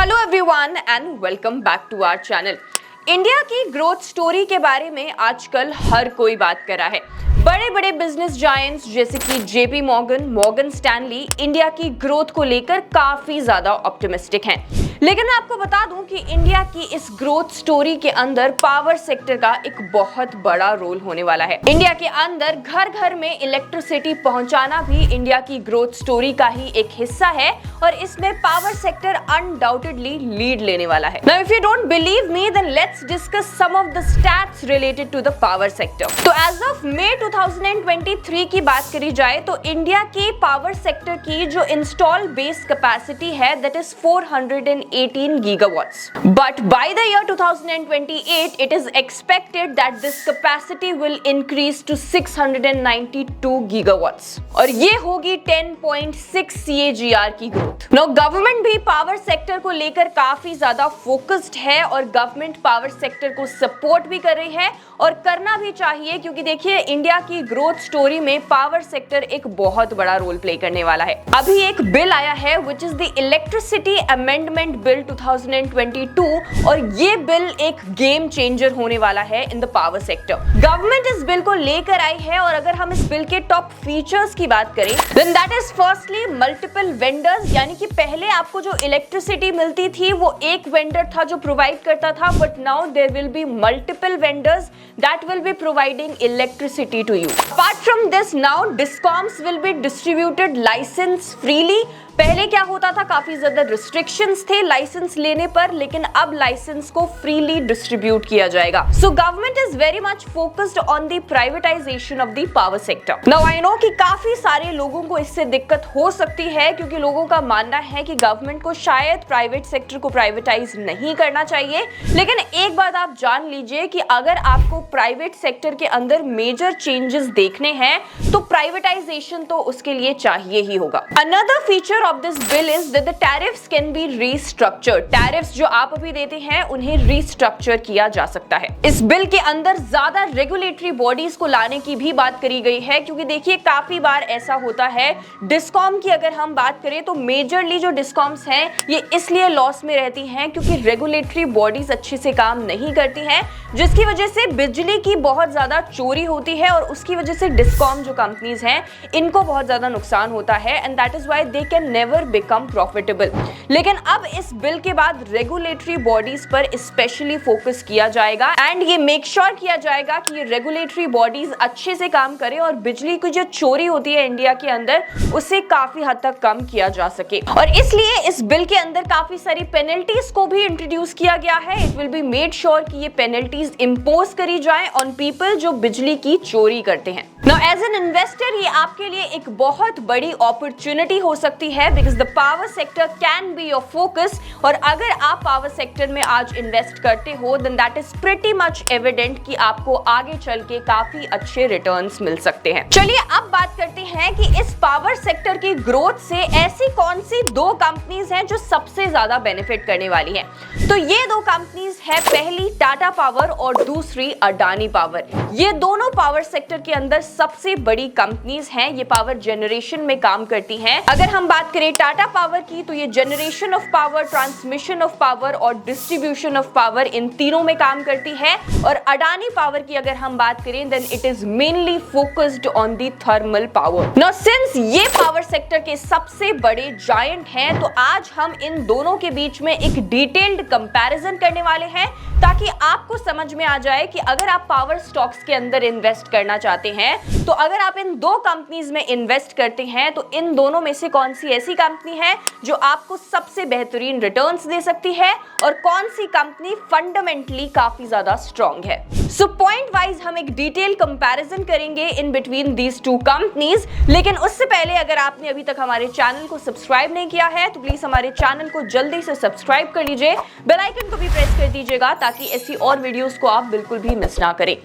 Hello everyone and welcome back to our channel. India की growth story के बारे में आजकल हर कोई बात कर रहा है। बड़े बड़े बिजनेस जायंट्स जैसे कि JP Morgan, Morgan Stanley India की ग्रोथ को लेकर काफी ज्यादा ऑप्टिमिस्टिक हैं। लेकिन मैं आपको बता दूं कि इंडिया की इस ग्रोथ स्टोरी के अंदर पावर सेक्टर का एक बहुत बड़ा रोल होने वाला है। इंडिया के अंदर घर घर में इलेक्ट्रिसिटी पहुंचाना भी इंडिया की ग्रोथ स्टोरी का ही एक हिस्सा है और इसमें पावर सेक्टर अनडाउटेडली लीड लेने वाला है। Now if you don't believe me then let's discuss some of the stats related to the power sector. तो एज ऑफ मई 2023 की बात करी जाए तो इंडिया के पावर सेक्टर की जो इंस्टॉल बेस कैपेसिटी है that is 418 gigawatts. But by the year 2028, it is expected that this capacity will increase to 692 gigawatts. और ये होगी 10.6 CAGR की ग्रोथ। Now गवर्नमेंट भी पावर सेक्टर को लेकर काफी ज्यादा फोकस्ड है और गवर्नमेंट पावर सेक्टर को सपोर्ट भी कर रही है और करना भी चाहिए, क्योंकि देखिए इंडिया की ग्रोथ स्टोरी में पावर सेक्टर एक बहुत बड़ा रोल प्ले करने वाला है। अभी एक बिल आया है which is the electricity amendment bill 2022 और ये बिल एक गेम चेंजर होने वाला है in the power sector. Government इस बिल को लेकर आई है और अगर हम इस बिल के टॉप फीचर्स की बात करें then that is firstly multiple vendors, यानी कि पहले आपको जो इलेक्ट्रिसिटी मिलती थी वो एक वेंडर था जो प्रोवाइड करता था, but now there will be multiple vendors that will be providing electricity to you. Apart from this, now DISCOMs will be distributed license freely. पहले क्या होता था, काफी ज्यादा रिस्ट्रिक्शंस थे लाइसेंस लेने पर, लेकिन अब लाइसेंस को फ्रीली डिस्ट्रीब्यूट किया जाएगा। So government is very much focused on the privatisation of the power sector. Now I know कि काफी सारे लोगों को इससे दिक्कत हो सकती है, क्योंकि लोगों का मानना है कि गवर्नमेंट को शायद प्राइवेट सेक्टर को प्राइवेटाइज नहीं करना चाहिए। लेकिन एक बात आप जान लीजिए कि अगर आपको प्राइवेट सेक्टर के अंदर मेजर चेंजेस देखने हैं तो प्राइवेटाइजेशन तो उसके लिए चाहिए ही होगा। Another feature of this bill is that the tariffs can be restructured. Tariffs जो आप अभी देते हैं उन्हें restructure किया जा सकता है। इस बिल के अंदर ज्यादा रेगुलेटरी बॉडीज को लाने की भी बात करी गई है, क्योंकि देखिए काफी बार ऐसा होता है डिस्कॉम की अगर हम बात करें तो मेजरली जो डिस्कॉम्स हैं ये इसलिए लॉस में रहती हैं क्योंकि रेगुलेटरी बॉडीज अच्छे से काम नहीं करती हैं, जिसकी वजह से बिजली की बहुत ज्यादा चोरी होती है और उसकी वजह से डिस्कॉम जो कंपनीज हैं इनको बहुत ज्यादा नुकसान होता है and that is why they can never become profitable. लेकिन अब इस बिल के बाद रेगुलेटरी बॉडीज पर स्पेशली फोकस किया जाएगा एंड ये मेक श्योर किया जाएगा कि ये रेगुलेटरी बॉडीज अच्छे से काम करें और बिजली की जो चोरी होती है इंडिया के अंदर उसे काफी हद तक कम किया जा सके। और इसलिए इस बिल के अंदर काफी सारी पेनल्टीज को भी इंट्रोड्यूस किया गया है। It will be made sure कि ये पेनल्टीज इंपोज करी जाए ऑन पीपल जो बिजली की चोरी करते हैं। नाउ एज एन इन्वेस्टर ये आपके लिए एक बहुत बड़ी अपॉर्चुनिटी हो सकती है because the power sector can be your focus. और अगर आप पावर सेक्टर में आज इन्वेस्ट करते हो then that is pretty much evident कि आपको आगे चल के काफी अच्छे रिटर्न्स मिल सकते हैं। चलिए अब बात करते हैं कि इस पावर सेक्टर की ग्रोथ से ऐसी कौन सी दो कंपनीज हैं जो सबसे ज्यादा बेनिफिट करने वाली हैं। तो ये दो कंपनीज है, पहली टाटा पावर और दूसरी अडानी पावर। ये दोनों पावर सेक्टर के अंदर सबसे बड़ी कंपनीज हैं, ये पावर जनरेशन में काम करती हैं। अगर हम बात करें टाटा पावर की तो ये generation of power, transmission of power और डिस्ट्रीब्यूशन ऑफ पावर इन तीनों में काम करती है। और अडानी पावर की अगर हम बात करें then it is mainly focused on the thermal power. Now since ये पावर सेक्टर के सबसे बड़े जायंट हैं तो आज हम इन दोनों के बीच में एक डिटेल्ड कंपैरिजन करने वाले हैं ताकि आपको समझ में आ जाए कि अगर आप पावर स्टॉक्स के अंदर इन्वेस्ट करना चाहते हैं तो अगर आप इन दो कंपनीज में इन्वेस्ट करते हैं तो इन दोनों में से कौन सी ऐसी कंपनी है जो आपको सबसे बेहतरीन रिटर्न्स दे सकती है और कौन सी कंपनी फंडामेंटली काफी ज्यादा स्ट्रांग है। सो पॉइंट वाइज हम एक डिटेल कंपैरिजन करेंगे in between these two companies. लेकिन उससे पहले अगर आपने अभी तक हमारे चैनल को सब्सक्राइब नहीं किया है तो प्लीज हमारे चैनल को जल्दी से सब्सक्राइब कर लीजिए, बेल आइकन को भी प्रेस कर दीजिएगा ताकि ऐसी और वीडियोस को आप बिल्कुल भी मिस ना करें।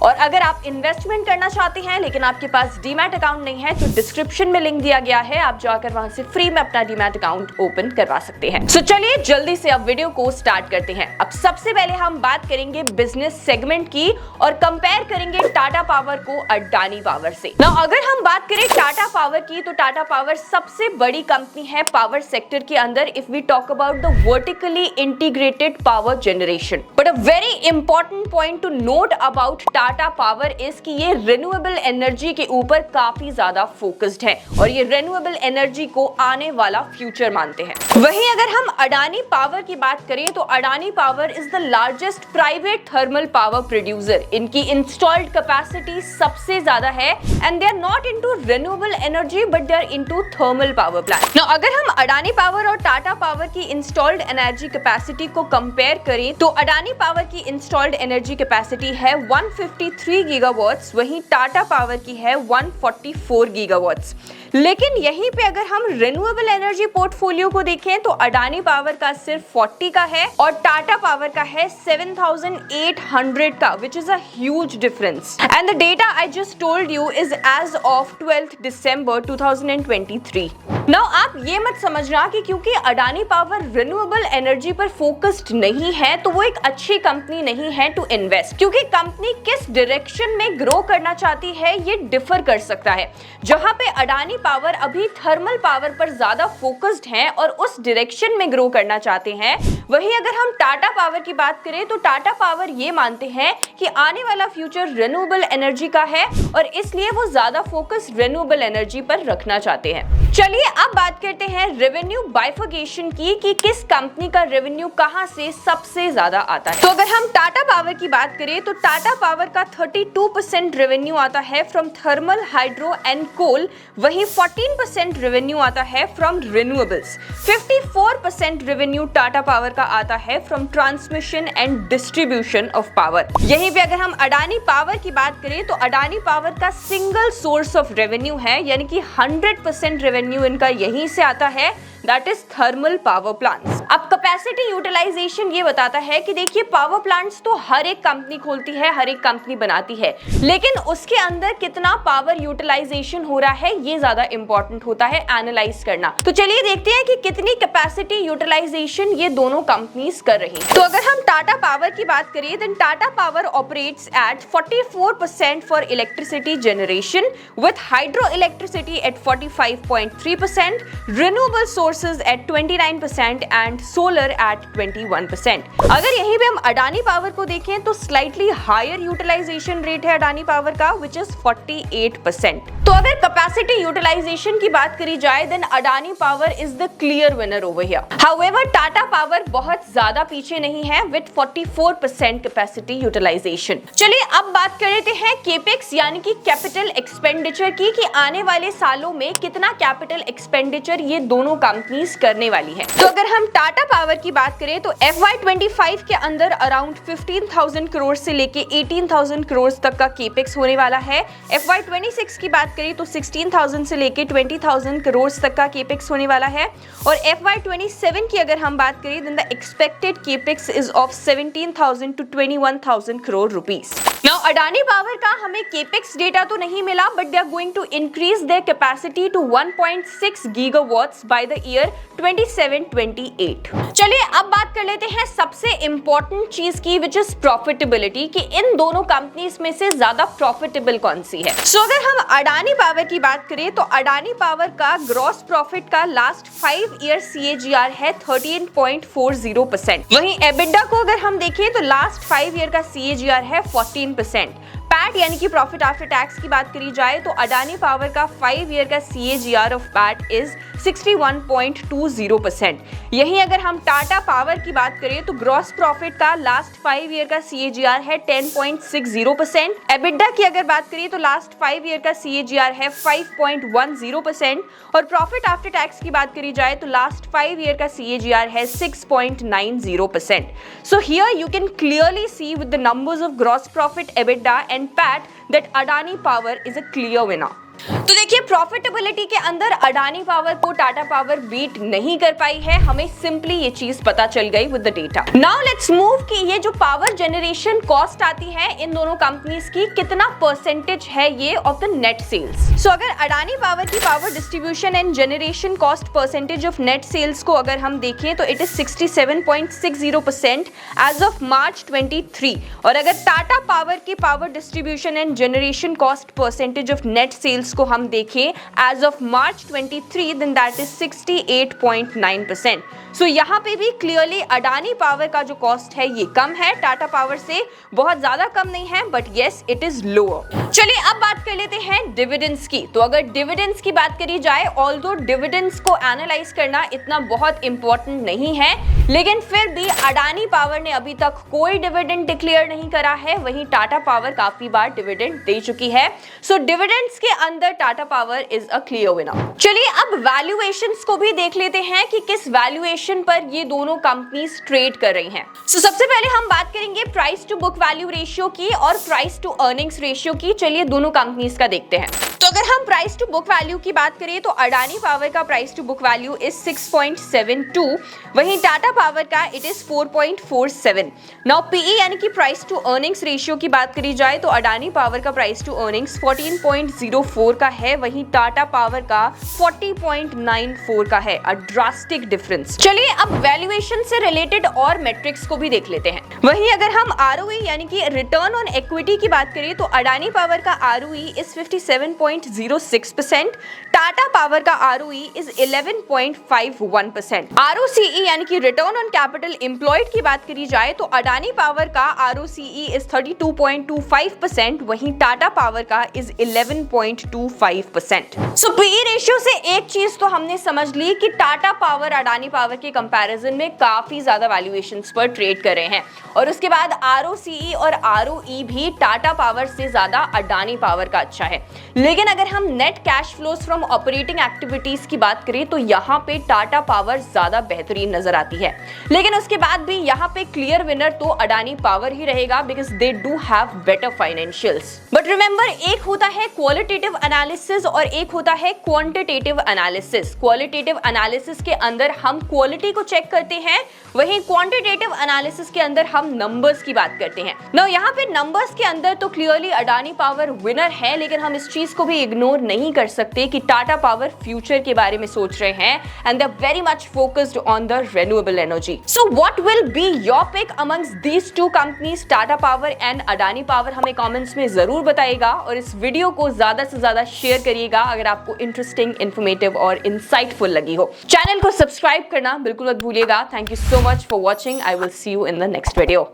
और अगर आप इन्वेस्टमेंट करना चाहते हैं लेकिन आपके पास डीमैट अकाउंट नहीं है तो डिस्क्रिप्शन में लिंक दिया गया है, आप जाकर वहां से फ्री में अपना डीमैट अकाउंट ओपन करवा सकते हैं। सो चलिए जल्दी से अब वीडियो को स्टार्ट करते हैं। अब सबसे पहले हम बात करेंगे बिजनेस सेगमेंट की और कंपेयर करेंगे टाटा पावर को अडानी पावर से। नाउ अगर हम बात करें टाटा पावर की, तो टाटा पावर सबसे बड़ी कंपनी है पावर सेक्टर के अंदर if we talk about the vertically integrated power generation. But a very important point to note about Tata power is कि ये रिन्यूएबल एनर्जी के ऊपर काफी ज्यादा फोकस्ड है और ये रिन्यूएबल एनर्जी को आने वाला फ्यूचर मानते हैं। वहीं अगर हम अडानी पावर की बात करें तो Adani power is the largest private thermal power producer. इनकी इंस्टॉल्ड कैपेसिटी सबसे ज्यादा है and they are not into renewable energy but they are into thermal power plant. Now अगर हम अडानी पावर और टाटा पावर की इंस्टॉल्ड एनर्जी कैपेसिटी को कंपेयर करें तो अडानी पावर की इंस्टॉल्ड एनर्जी कैपेसिटी है 153 गीगावाट्स, वहीं टाटा पावर की है 144 गीगावाट्स। लेकिन यहीं पे अगर हम रिन्यूएबल एनर्जी पोर्टफोलियो को देखें तो अडानी पावर का सिर्फ 40 का है और टाटा पावर का है 7800 का, which is a huge difference. And the data I just told you is as of 12 December 2023। Now आप ये मत समझना कि क्योंकि अडानी पावर रिन्यूएबल एनर्जी पर फोकस्ड नहीं है तो वो एक अच्छी कंपनी नहीं है टू इन्वेस्ट, क्योंकि कंपनी किस डायरेक्शन में ग्रो करना चाहती है ये डिफर कर सकता है। जहां पे अडानी पावर अभी थर्मल पावर पर ज्यादा फोकस्ड है और उस डायरेक्शन में ग्रो करना चाहते हैं, वहीं अगर हम टाटा पावर की बात करें तो टाटा पावर ये मानते हैं कि आने वाला फ्यूचर रिन्यूएबल एनर्जी का है और इसलिए वो ज्यादा फोकस रिन्यूएबल एनर्जी पर रखना चाहते हैं। चलिए अब बात करते हैं रेवेन्यू बाइफर्केशन की कि किस कंपनी का रेवेन्यू कहां से सबसे ज्यादा आता है। तो अगर हम टाटा पावर की बात करें तो टाटा पावर का 32% रेवेन्यू आता है from thermal, hydro and coal, वहीं 14% रेवेन्यू आता है from renewables. 54% revenue Tata power का आता है from transmission and distribution of power. यहीं पे अगर हम अडानी पावर की बात करें तो अडानी पावर का सिंगल सोर्स ऑफ रेवेन्यू है, यानी कि 100% रेवेन्यू इनका यहीं से आता है, that is thermal power plants. अब कैपेसिटी यूटिलाइजेशन ये बताता है कि देखिए पावर प्लांट्स तो हर एक कंपनी खोलती है, हर एक कंपनी बनाती है, लेकिन उसके अंदर कितना पावर यूटिलाइजेशन हो रहा है ये ज्यादा इंपॉर्टेंट होता है एनालाइज करना। तो चलिए देखते हैं कि कितनी कैपेसिटी यूटिलाइजेशन ये दोनों कंपनीज कर रही हैं। तो अगर हम टाटा पावर की बात करें then Tata power operates at 44% for electricity generation with hydro electricity at 45.3%, renewable sources at 29% and solar at 21%। अगर यहीं पे हम अडानी पावर को देखें तो स्लाइटली हायर यूटिलाइजेशन रेट है अडानी पावर का, विच इज 48%। तो अगर कैपेसिटी यूटिलाइजेशन की बात करी जाए then Adani power is the clear winner over here. However Tata power बहुत ज्यादा पीछे नहीं है विद 44% कैपेसिटी यूटिलाइजेशन। चलिए अब बात कर लेते हैं केपेक्स यानी कि कैपिटल एक्सपेंडिचर की, कि आने वाले सालों में कितना कैपिटल एक्सपेंडिचर ये दोनों कंपनीज करने वाली है। तो अगर हम टाटा पावर की बात करें तो FY25 के अंदर अराउंड 15,000 करोड़ से लेके 18,000 करोड़ तक का केपेक्स होने वाला है। FY26 की बात करें तो 16,000 से लेके 20,000 करोड़ तक का केपेक्स होने वाला है और FY27 की अगर हम बात करें then the expected capex is of 17,000 to 21,000 crore rupees. Now Adani power का हमें केपेक्स डेटा तो नहीं मिला but they are going to increase their capacity to 1.6 gigawatts by the year 27-28। चलिए अब बात कर लेते हैं सबसे इंपॉर्टेंट चीज की, विच इज प्रॉफिटेबिलिटी, कि इन दोनों कंपनीज में से ज्यादा प्रॉफिटेबल कौन सी है। सो अगर हम अडानी पावर की बात करें तो अडानी पावर का ग्रॉस प्रॉफिट का लास्ट 5 ईयर CAGR है 13.40%। वहीं एबिडा को अगर हम देखें तो लास्ट 5 ईयर का CAGR है 14%। पैट यानी कि प्रॉफिट आफ्टर टैक्स की बात करी जाए तो अडानी पावर का 5 ईयर का CAGR ऑफ पैट इज 61.20%। यहीं अगर हम टाटा पावर की बात करें तो ग्रॉस प्रॉफिट का लास्ट 5 ईयर का CAGR है 10.60%। एबिडा की अगर बात करें तो लास्ट 5 ईयर का CAGR है 5.10% और प्रॉफिट आफ्टर टैक्स की बात करी जाए तो लास्ट 5 ईयर का CAGR है 6.90%। So here you can clearly see with the numbers of gross profit, EBITDA and PAT that Adani Power is a clear winner. तो देखिए, प्रॉफिटेबिलिटी के अंदर अडानी पावर को टाटा पावर बीट नहीं कर पाई है, हमें सिंपली ये चीज पता चल गई with the data. Now let's move कि ये जो पावर जनरेशन कॉस्ट आती है इन दोनों कंपनीज की, कितना परसेंटेज है ये of the net sales. So अगर अडानी पावर की power distribution and generation cost percentage of net sales को अगर हम देखें तो it is 67.60% as of March 23, और अगर टाटा पावर की power distribution and generation cost percentage of net sales को हम देखें as of March 23, then that is 68.9%। So यहाँ पे भी क्लियरली अडानी पावर का जो कॉस्ट है ये कम है, टाटा पावर से बहुत ज्यादा कम नहीं है, but yes it is lower. चलिए अब बात कर लेते हैं डिविडेंड्स की। तो अगर डिविडेंड्स की बात करी जाए, ऑल्दो डिविडेंड्स को एनालाइज करना इतना बहुत इंपॉर्टेंट नहीं है, लेकिन फिर भी अडानी पावर ने अभी तक कोई डिविडेंड डिक्लेयर नहीं करा है, वहीं टाटा पावर काफी बार डिविडेंड दे चुकी है। सो डिविडेंड्स के अंदर Tata power is a clear winner. चलिए अब वैल्यूएशंस को भी देख लेते हैं कि किस वैल्यूएशन पर ये दोनों कंपनीज ट्रेड कर रही हैं। सो सबसे पहले हम बात करेंगे price to book value ratio की और प्राइस टू अर्निंग्स रेशियो की। चलिए दोनों कंपनीज का देखते हैं। तो अगर हम प्राइस टू बुक वैल्यू की बात करें तो अडानी पावर का price to book value is 6.72, वहीं टाटा पावर का इट इज 4.47। नाउ पीई यानी कि प्राइस टू अर्निंग्स रेशियो की बात करी जाए तो अडानी पावर का प्राइस टू अर्निंग्स 14.04 का है, वहीं टाटा पावर का 40.94 का है, अ ड्रास्टिक डिफरेंस। चलिए अब वैल्यूएशन से रिलेटेड और मेट्रिक्स को भी देख लेते हैं। वहीं अगर हम आरओई यानी कि रिटर्न ऑन इक्विटी की बात करें तो अडानी पावर का आरओई इज 57.06%, टाटा पावर का आरओई इज 11.51%। आरओसीई यानी कि रिटर्न ऑन कैपिटल एम्प्लॉयड की बात करी जाए तो अडानी पावर का आरओसीई इज 32.25%, वहीं टाटा पावर का इज 11.25%। सो पीई रेशियो से एक चीज तो हमने समझ ली कि टाटा पावर अडानी पावर के कंपैरिजन में काफी ज्यादा वैल्यूएशंस पर ट्रेड कर रहे हैं, और उसके बाद आरओसीई और आरओई भी टाटा पावर से ज्यादा अडानी पावर का अच्छा है। लेकिन अगर हम net cash flows from operating activities की बात करें तो यहाँ पे टाटा पावर ज्यादा बेहतरीन नजर आती है, लेकिन उसके बाद भी यहाँ पे क्लियर विनर तो अडानी पावर ही रहेगा, because they do have better financials. But remember, एक होता है क्वालिटेटिव एनालिसिस और एक होता है क्वांटिटेटिव एनालिसिस। क्वालिटेटिव एनालिसिस के अंदर हम क्वालिटी को चेक करते हैं, वहीं क्वांटिटेटिव एनालिसिस के अंदर हम नंबर्स की बात करते हैं। नाउ यहाँ पे नंबर्स के अंदर तो क्लियरली अडानी पावर विनर है, लेकिन हम इस चीज को भी इग्नोर नहीं कर सकते कि टाटा पावर फ्यूचर के बारे में सोच रहे हैं and they are very much focused on the renewable energy. So what will be your pick amongst these two companies, Tata power and Adani power? हमें कमेंट्स में जरूर बताइएगा और इस वीडियो को ज्यादा से ज्यादा शेयर करिएगा अगर आपको इंटरेस्टिंग, इन्फॉर्मेटिव और इंसाइटफुल लगी हो। चैनल को सब्सक्राइब करना बिल्कुल मत भूलिएगा। Thank you so much for watching. I will see you in the next video.